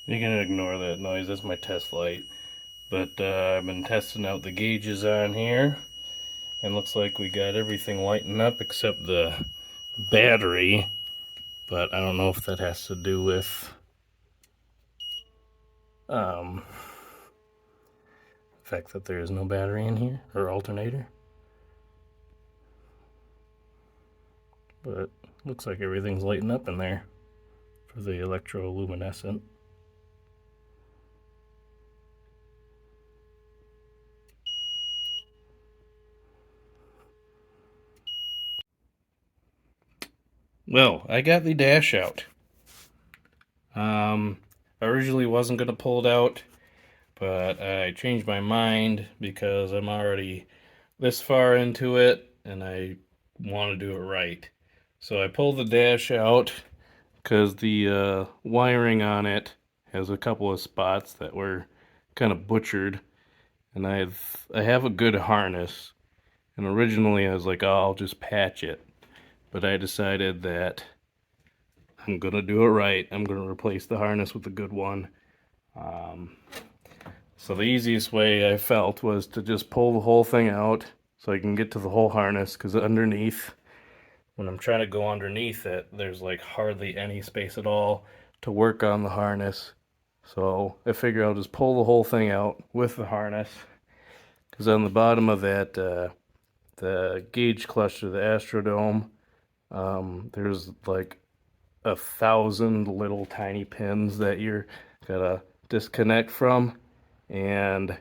You can ignore that noise, that's my test light. But I've been testing out the gauges on here, and looks like we got everything lighting up except the battery. But I don't know if that has to do with the fact that there is no battery in here, or alternator. But looks like everything's lighting up in there for the electroluminescent. Well, I got the dash out. I originally wasn't going to pull it out, but I changed my mind because I'm already this far into it and I want to do it right. So I pulled the dash out because the wiring on it has a couple of spots that were kind of butchered, and I have a good harness. And originally I was like, oh, I'll just patch it, but I decided that I'm gonna do it right. I'm gonna replace the harness with a good one. Um, so the easiest way I felt was to just pull the whole thing out so I can get to the whole harness, because underneath, when I'm trying to go underneath it, there's like hardly any space at all to work on the harness. So I figure I'll just pull the whole thing out with the harness, because on the bottom of that, the gauge cluster, the Astrodome, there's like 1,000 little tiny pins that you're gonna disconnect from, and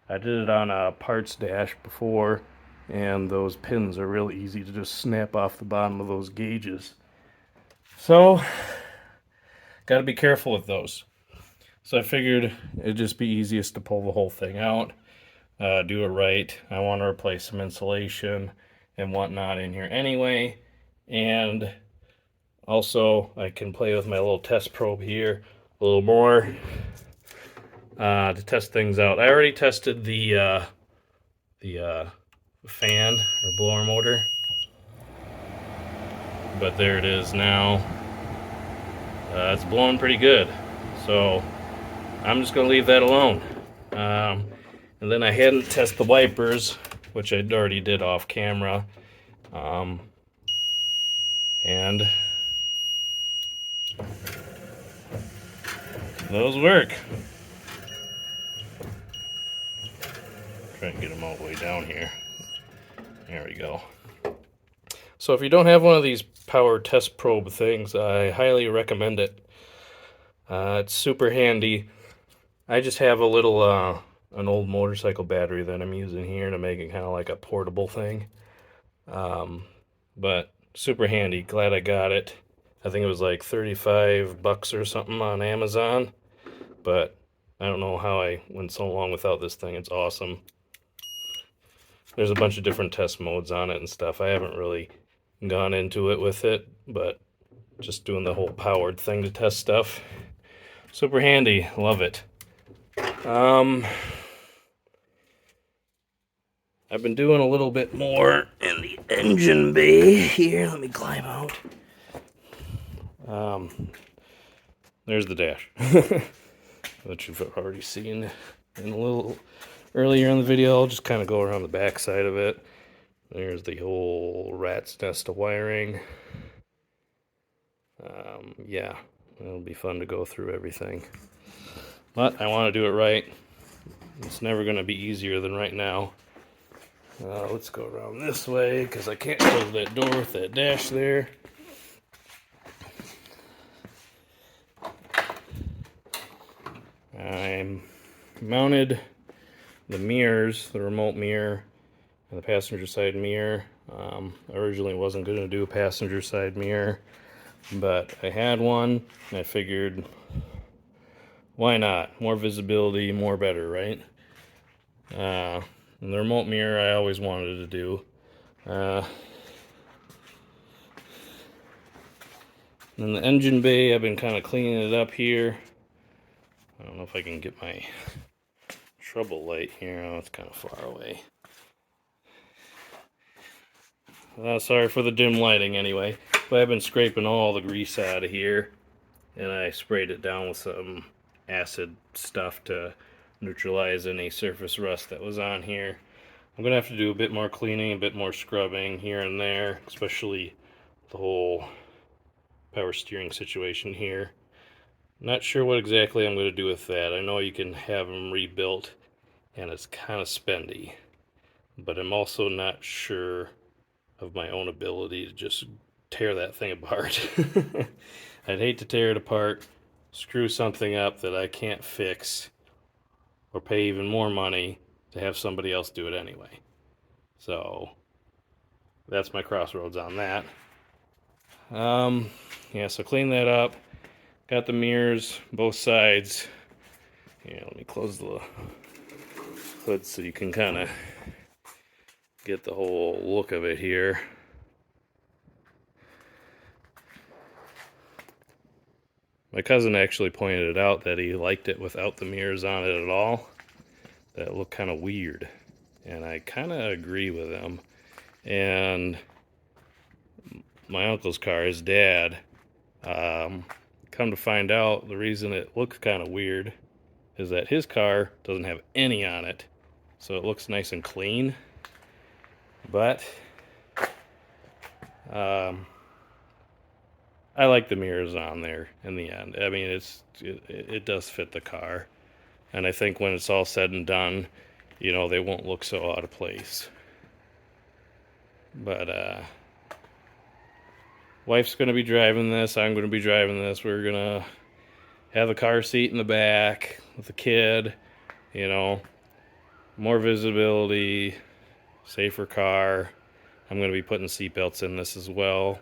I did it on a parts dash before, and those pins are real easy to just snap off the bottom of those gauges. So, gotta be careful with those. So I figured it'd just be easiest to pull the whole thing out, do it right. I want to replace some insulation and whatnot in here anyway, and also I can play with my little test probe here a little more to test things out. I already tested the fan or blower motor, but there it is now. It's blowing pretty good, so I'm just gonna leave that alone. And then I hadn't tested the wipers, which I already did off camera, and those work. Try and get them all the way down here. There we go. So if you don't have one of these power test probe things, I highly recommend it. It's super handy. I just have a little, an old motorcycle battery that I'm using here to make it kind of like a portable thing. But super handy. Glad I got it. I think it was like 35 bucks or something on Amazon. But I don't know how I went so long without this thing. It's awesome. There's a bunch of different test modes on it and stuff. I haven't really gone into it with it, but just doing the whole powered thing to test stuff. Super handy. Love it. I've been doing a little bit more in the engine bay here. Let me climb out. There's the dash that you've already seen in a little earlier in the video. I'll just kind of go around the back side of it. There's the whole rat's nest of wiring. Yeah, it'll be fun to go through everything. But I want to do it right. It's never going to be easier than right now. Let's go around this way, because I can't close that door with that dash there. I mounted the mirrors, the remote mirror, and the passenger side mirror. Originally wasn't going to do a passenger side mirror, but I had one, and I figured, why not? More visibility, more better, right? And the remote mirror I always wanted to do. And the engine bay, I've been kind of cleaning it up here. I don't know if I can get my trouble light here. Oh, it's kind of far away. Sorry for the dim lighting anyway. But I've been scraping all the grease out of here, and I sprayed it down with some acid stuff to neutralize any surface rust that was on here. I'm gonna have to do a bit more cleaning, a bit more scrubbing here and there, especially the whole power steering situation here. Not sure what exactly I'm going to do with that. I know you can have them rebuilt and it's kind of spendy, but I'm also not sure of my own ability to just tear that thing apart. I'd hate to tear it apart, screw something up that I can't fix, or pay even more money to have somebody else do it anyway. So that's my crossroads on that. Yeah, so clean that up. Got the mirrors, both sides. Yeah, let me close the hood so you can kind of get the whole look of it here. My cousin actually pointed out that he liked it without the mirrors on it at all. That looked kind of weird. And I kind of agree with him. And my uncle's car, his dad, come to find out, the reason it looks kind of weird is that his car doesn't have any on it. So it looks nice and clean. But I like the mirrors on there in the end. I mean, it does fit the car. And I think when it's all said and done, you know, they won't look so out of place. But wife's going to be driving this. I'm going to be driving this. We're going to have a car seat in the back with the kid, you know, more visibility, safer car. I'm going to be putting seatbelts in this as well.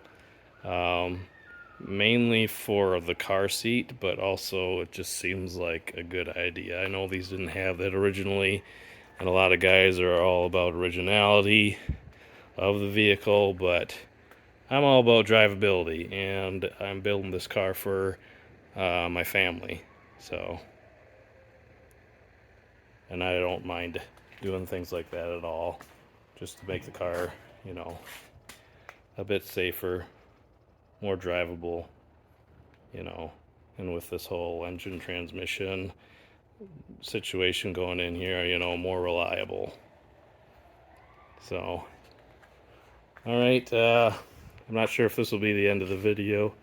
Mainly for the car seat, but also it just seems like a good idea. I know these didn't have that originally, and a lot of guys are all about originality of the vehicle, but I'm all about drivability, and I'm building this car for my family, so, and I don't mind doing things like that at all, just to make the car, you know, a bit safer, more drivable, you know, and with this whole engine transmission situation going in here, you know, more reliable. So, all right, I'm not sure if this will be the end of the video,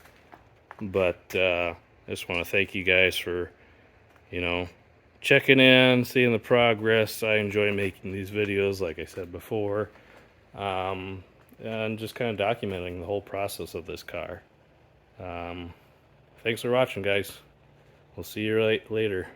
but I just want to thank you guys for, you know, checking in, seeing the progress. I enjoy making these videos, like I said before, and just kind of documenting the whole process of this car. Thanks for watching, guys. We'll see you later.